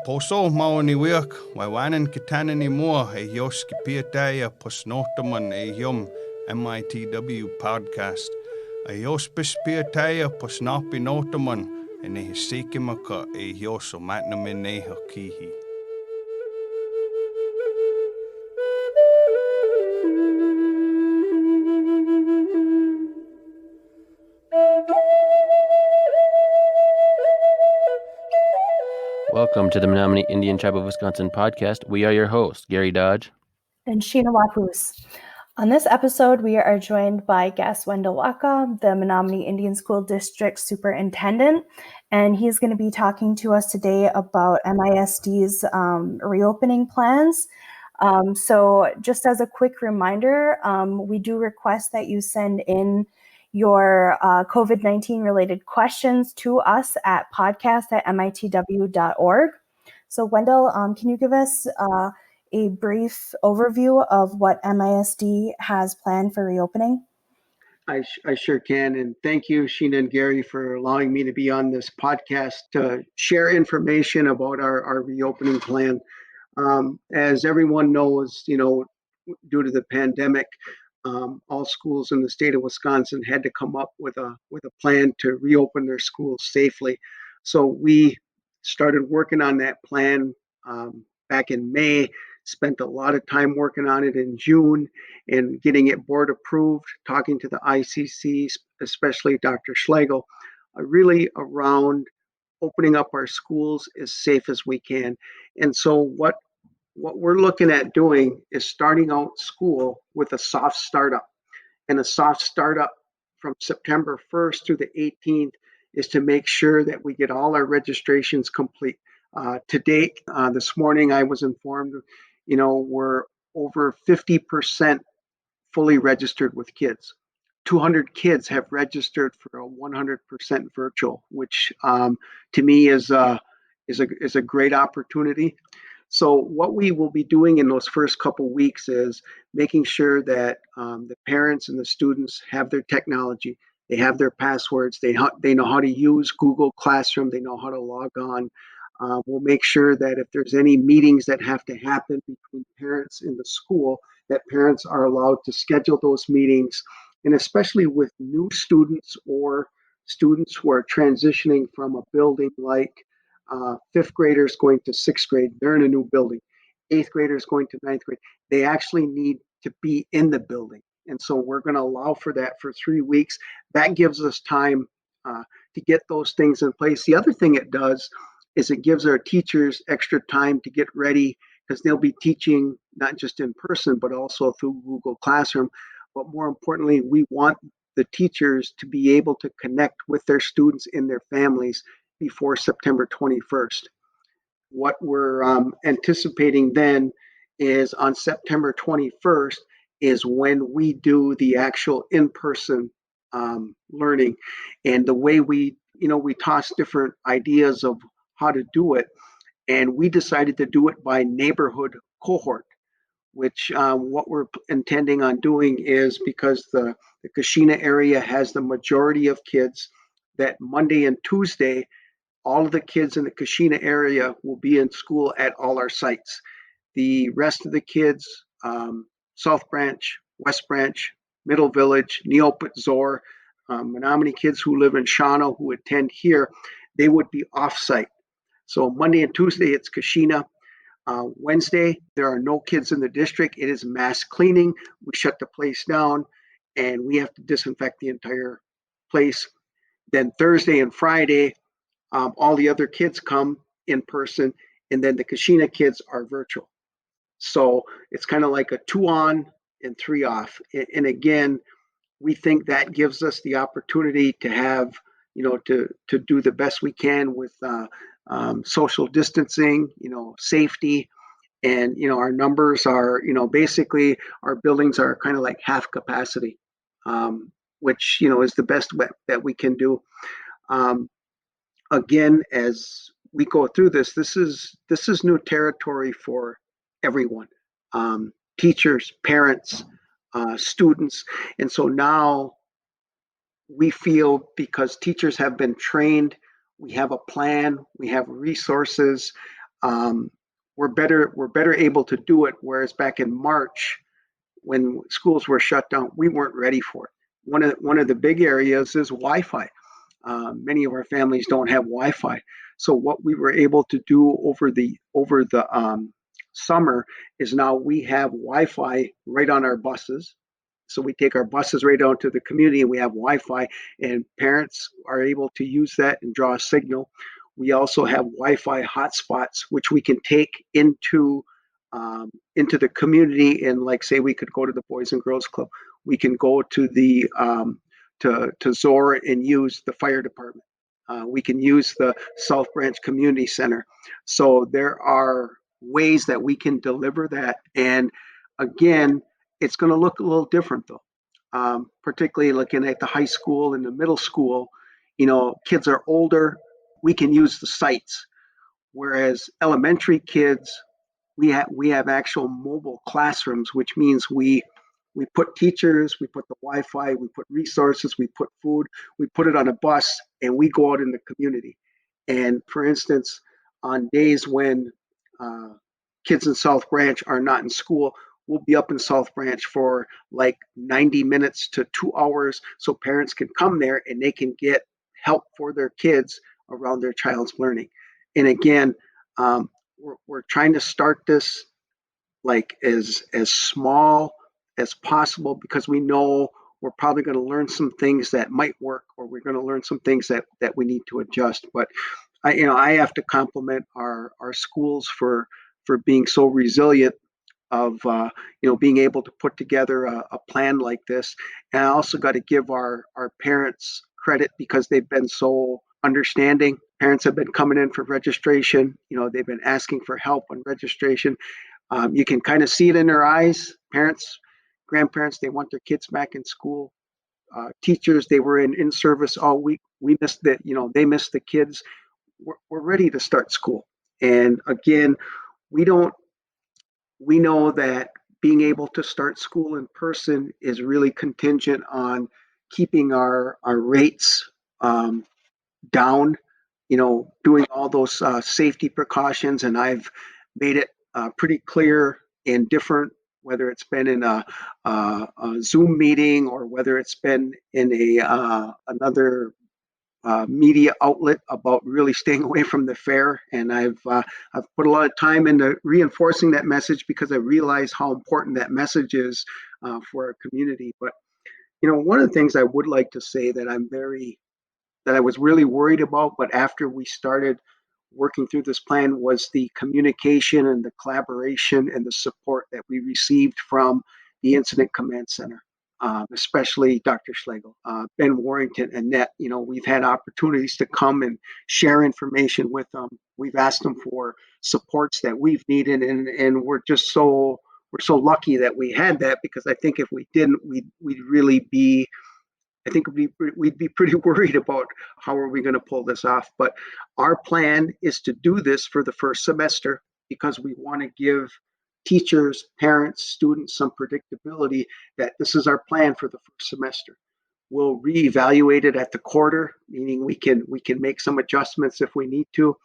Poso maoni wiak, waiwanan kitana ni mua e yoski piataya posnotaman e yum MITW Podcast. A yos piataya posnapi notaman e ne hisikimaka e yoso Menominee hakihi. Welcome to the Menominee Indian Tribe of Wisconsin podcast. We are your hosts, Gary Dodge and Sheena Wapus. On this episode, we are joined by guest Wendell Waukau, the Menominee Indian School District Superintendent, and he's going to be talking to us today about MISD's reopening plans. So just as a quick reminder, we do request that you send in your COVID-19 related questions to us at podcast@mitw.org. So Wendell, can you give us a brief overview of what MISD has planned for reopening? I sure can. And thank you, Sheena and Gary, for allowing me to be on this podcast to share information about our reopening plan. As everyone knows, due to the pandemic, all schools in the state of Wisconsin had to come up with a plan to reopen their schools safely. So we started working on that plan back in May, spent a lot of time working on it in June and getting it board approved, talking to the ICC, especially Dr. Schlegel, really around opening up our schools as safe as we can. And so what we're looking at doing is starting out school with a soft startup. And a soft startup from September 1st through the 18th is to make sure that we get all our registrations complete. To date, this morning I was informed, we're over 50% fully registered with kids. 200 kids have registered for a 100% virtual, which to me is a great opportunity. So what we will be doing in those first couple weeks is making sure that the parents and the students have their technology, they have their passwords, they know how to use Google Classroom, they know how to log on. We'll make sure that if there's any meetings that have to happen between parents and the school, that parents are allowed to schedule those meetings. And especially with new students or students who are transitioning from a building like fifth graders going to sixth grade, they're in a new building. Eighth graders going to ninth grade, they actually need to be in the building. And so we're going to allow for that for 3 weeks. That gives us time to get those things in place. The other thing it does is it gives our teachers extra time to get ready because they'll be teaching not just in person, but also through Google Classroom. But more importantly, we want the teachers to be able to connect with their students and their families before September 21st. What we're anticipating then is on September 21st is when we do the actual in-person learning. And the way we toss different ideas of how to do it, and we decided to do it by neighborhood cohort, which what we're intending on doing is because the Kashina area has the majority of kids, that Monday and Tuesday, all of the kids in the Kashina area will be in school at all our sites. The rest of the kids, South Branch, West Branch, Middle Village, Neopet, Zor, Menominee kids who live in Shawano who attend here, they would be off-site. So Monday and Tuesday, it's Kashina. Wednesday, there are no kids in the district. It is mass cleaning. We shut the place down and we have to disinfect the entire place. Then Thursday and Friday, all the other kids come in person, and then the Kashina kids are virtual. So it's kind of like a 2 on and 3 off. And again, we think that gives us the opportunity to have, to do the best we can with social distancing, safety. And, our numbers are, basically our buildings are kind of like half capacity, which, is the best that we can do. Again, as we go through this is new territory for everyone, teachers, parents, students. And so now we feel because teachers have been trained, we have a plan, we have resources, we're better able to do it. Whereas back in March, when schools were shut down, we weren't ready for it. One of the big areas is Wi-Fi. Many of our families don't have Wi-Fi, so what we were able to do over the summer is now we have Wi-Fi right on our buses. So we take our buses right out to the community and we have Wi-Fi, and parents are able to use that and draw a signal. We also have Wi-Fi hotspots, which we can take into the community, and like say we could go to the Boys and Girls Club. We can go to the to Zora and use the fire department. We can use the South Branch Community Center. So there are ways that we can deliver that. And again, it's going to look a little different though. Particularly looking at the high school and the middle school, kids are older. We can use the sites, whereas elementary kids, we have actual mobile classrooms, which means we put teachers, we put the Wi-Fi, we put resources, we put food, we put it on a bus, and we go out in the community. And for instance, on days when kids in South Branch are not in school, we'll be up in South Branch for like 90 minutes to 2 hours, so parents can come there and they can get help for their kids around their child's learning. And again, we're trying to start this like as small as possible, because we know we're probably going to learn some things that might work, or we're going to learn some things that we need to adjust. But I have to compliment our schools for being so resilient of being able to put together a plan like this. And I also got to give our parents credit, because they've been so understanding. Parents have been coming in for registration. They've been asking for help on registration. You can kind of see it in their eyes. Parents, grandparents, they want their kids back in school. Teachers, they were in service all week. We missed that. They missed the kids. We're ready to start school. And again, we know that being able to start school in person is really contingent on keeping our rates down, doing all those safety precautions. And I've made it pretty clear in different, whether it's been in a Zoom meeting or whether it's been in another media outlet, about really staying away from the fair. And I've put a lot of time into reinforcing that message, because I realize how important that message is for our community. But one of the things I would like to say that I was really worried about, but after we started working through this plan, was the communication and the collaboration and the support that we received from the Incident Command Center, especially Dr. Schlegel, Ben Warrington, and Annette. We've had opportunities to come and share information with them. We've asked them for supports that we've needed, and we're so lucky that we had that, because I think if we didn't, we'd really be, I think we'd be pretty worried about how are we going to pull this off. But our plan is to do this for the first semester, because we want to give teachers, parents, students some predictability that this is our plan for the first semester. We'll reevaluate it at the quarter, meaning we can make some adjustments if we need to,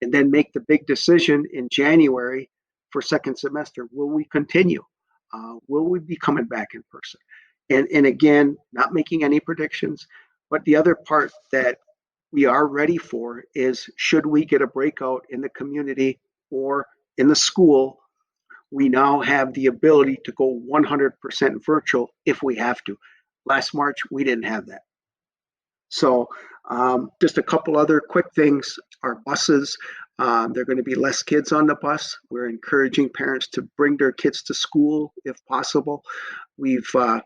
and then make the big decision in January for second semester. Will we continue? Will we be coming back in person? And again, not making any predictions, but the other part that we are ready for is, should we get a breakout in the community or in the school, we now have the ability to go 100% virtual if we have to. Last March, we didn't have that. So just a couple other quick things. Our buses, there are going to be less kids on the bus. We're encouraging parents to bring their kids to school if possible. We've got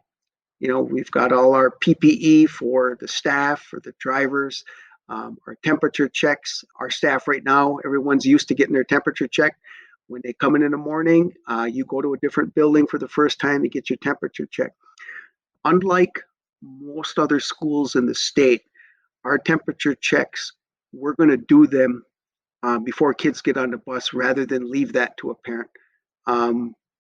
all our PPE for the staff, for the drivers, our temperature checks. Our staff right now, everyone's used to getting their temperature checked. When they come in the morning, you go to a different building for the first time to get your temperature checked. Unlike most other schools in the state, our temperature checks, we're going to do them before kids get on the bus, rather than leave that to a parent.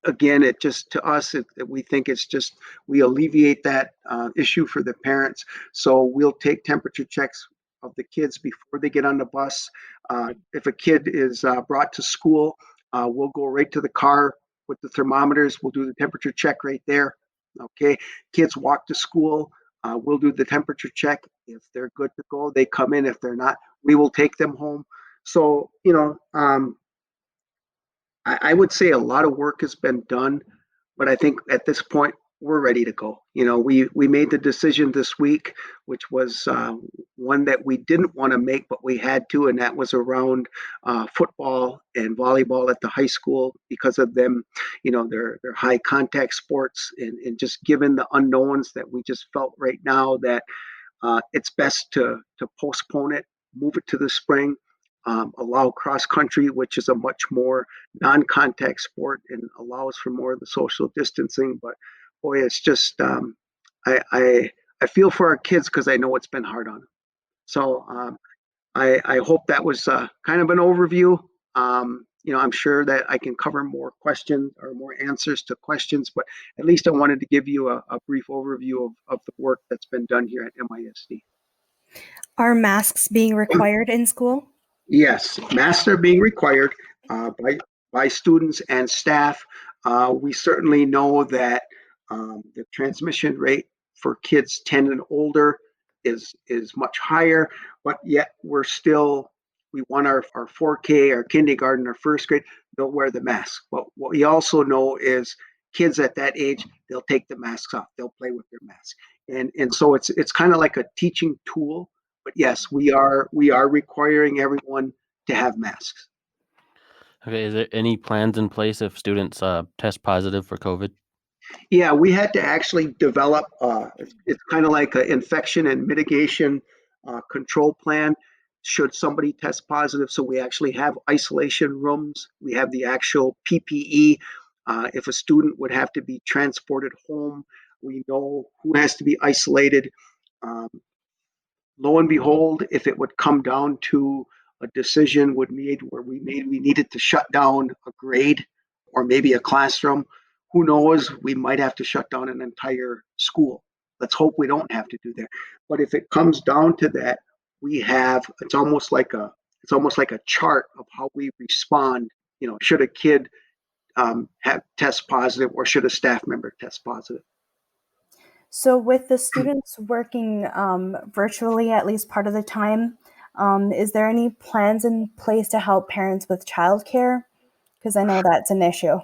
Again, it just, to us, we think it's just, we alleviate that issue for the parents. So we'll take temperature checks of the kids before they get on the bus. If a kid is brought to school, we'll go right to the car with the thermometers. We'll do the temperature check right there. Okay, kids walk to school. We'll do the temperature check. If they're good to go, they come in. If they're not, we will take them home. So, I would say a lot of work has been done, but I think at this point we're ready to go. We made the decision this week, which was one that we didn't want to make, but we had to, and that was around football and volleyball at the high school because of them, their high contact sports, and just given the unknowns that we just felt right now that it's best to postpone it, move it to the spring. Allow cross country, which is a much more non-contact sport and allows for more of the social distancing. But boy, it's just I feel for our kids because I know it's been hard on them. So I hope that was kind of an overview. I'm sure that I can cover more questions or more answers to questions, but at least I wanted to give you a brief overview of the work that's been done here at MISD. Are masks being required in school? Yes, masks are being required by students and staff. We certainly know that the transmission rate for kids 10 and older is much higher, but yet we want our 4K, our kindergarten, our first grade, they'll wear the mask. But what we also know is kids at that age, they'll take the masks off, they'll play with their mask. And so it's kind of like a teaching tool. But yes, we are requiring everyone to have masks. Okay, is there any plans in place if students test positive for COVID? Yeah, we had to actually develop, it's kind of like an infection and mitigation control plan should somebody test positive. So we actually have isolation rooms. We have the actual PPE. If a student would have to be transported home, we know who has to be isolated. Lo and behold, if it would come down to a decision where we needed to shut down a grade or maybe a classroom, who knows, we might have to shut down an entire school. Let's hope we don't have to do that. But if it comes down to that, it's almost like a chart of how we respond. Should a kid have test positive or should a staff member test positive? So with the students working virtually at least part of the time, is there any plans in place to help parents with childcare? Because I know that's an issue.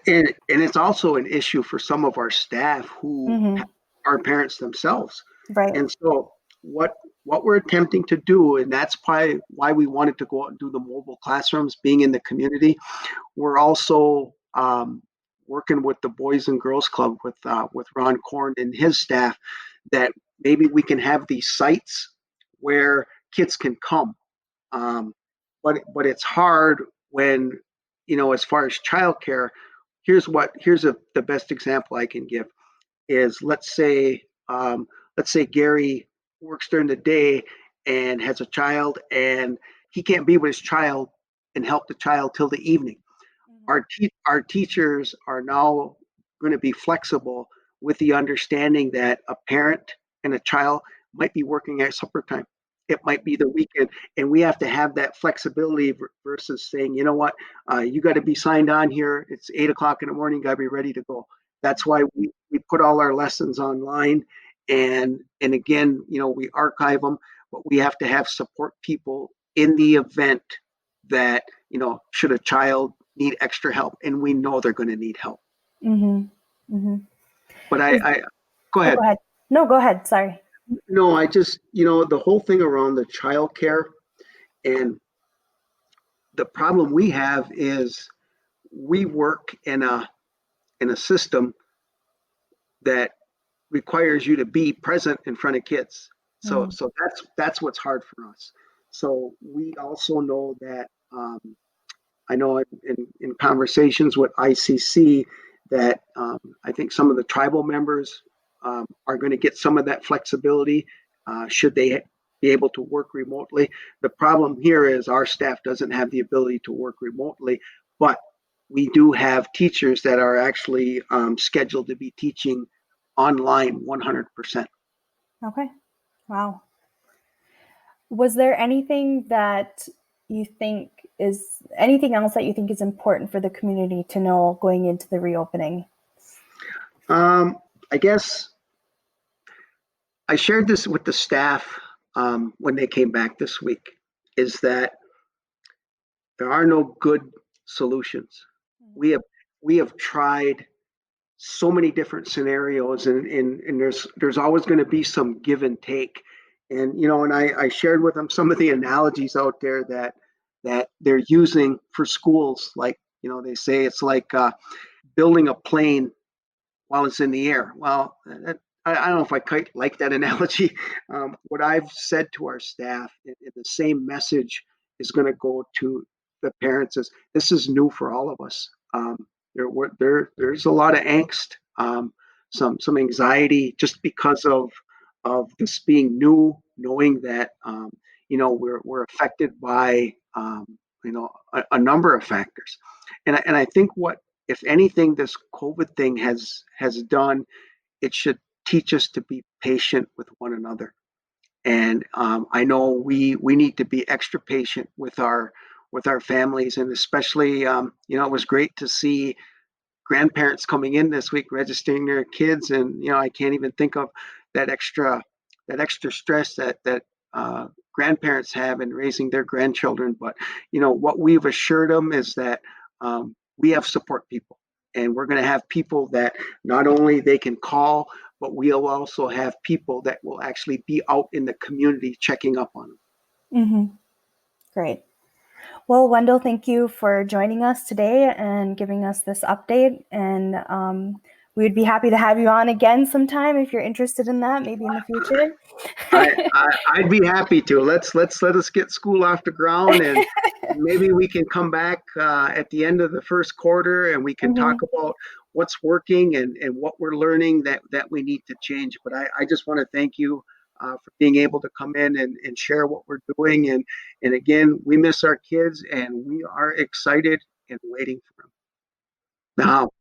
And it's also an issue for some of our staff who are parents themselves. Right. And so what we're attempting to do, and that's probably why we wanted to go out and do the mobile classrooms, being in the community, we're also working with the Boys and Girls Club with Ron Korn and his staff, that maybe we can have these sites where kids can come. But it's hard when, as far as childcare, here's the best example I can give is let's say Gary works during the day and has a child and he can't be with his child and help the child till the evening. Our teachers are now going to be flexible with the understanding that a parent and a child might be working at supper time. It might be the weekend, and we have to have that flexibility versus saying, you know what, you got to be signed on here. It's 8:00 in the morning. Got to be ready to go. That's why we put all our lessons online, and again, we archive them, but we have to have support people in the event that should a child need extra help, and we know they're going to need help. But I go ahead. Go ahead. No, go ahead. Sorry. No, I just, the whole thing around the child care, and the problem we have is we work in a system that requires you to be present in front of kids. So that's what's hard for us. So we also know that I know in conversations with ICC that I think some of the tribal members are going to get some of that flexibility should they be able to work remotely. The problem here is our staff doesn't have the ability to work remotely, but we do have teachers that are actually scheduled to be teaching online 100%. Okay. Wow. Was there anything that you think anything else that you think is important for the community to know going into the reopening? I guess I shared this with the staff when they came back this week, is that there are no good solutions. We have tried so many different scenarios, and there's always going to be some give and take. And and I shared with them some of the analogies out there that they're using for schools. Like they say it's like building a plane while it's in the air. Well, I don't know if I quite like that analogy. What I've said to our staff, and the same message is going to go to the parents, is this is new for all of us. There's a lot of angst, some anxiety, just because of this being new, knowing that we're affected by a number of factors, and I think what, if anything, this COVID thing has done, it should teach us to be patient with one another. And I know we need to be extra patient with our families, and especially it was great to see grandparents coming in this week registering their kids, and I can't even think of that extra stress that grandparents have in raising their grandchildren. But what we've assured them is that we have support people, and we're going to have people that not only they can call, but we'll also have people that will actually be out in the community checking up on them. Mm-hmm. Great. Well, Wendell, thank you for joining us today and giving us this update. And we would be happy to have you on again sometime if you're interested in that, maybe in the future. I'd be happy to. Let us get school off the ground, and maybe we can come back at the end of the first quarter, and we can talk about what's working and what we're learning that we need to change. But I just want to thank you for being able to come in and share what we're doing. And again, we miss our kids, and we are excited and waiting for them. Now,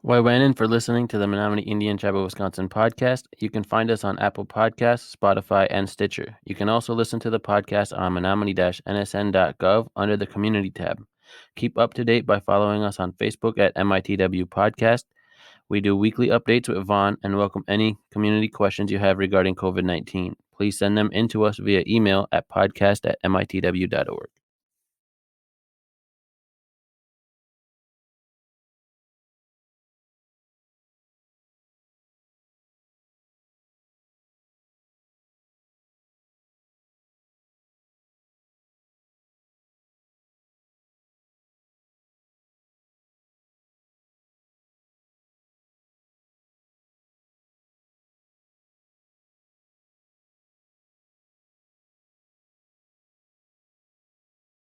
Waiwanan for listening to the Menominee Indian Tribe of Wisconsin podcast. You can find us on Apple Podcasts, Spotify, and Stitcher. You can also listen to the podcast on menominee-nsn.gov under the Community tab. Keep up to date by following us on Facebook at MITW Podcast. We do weekly updates with Vaughn and welcome any community questions you have regarding COVID-19. Please send them in to us via email at podcast@mitw.org.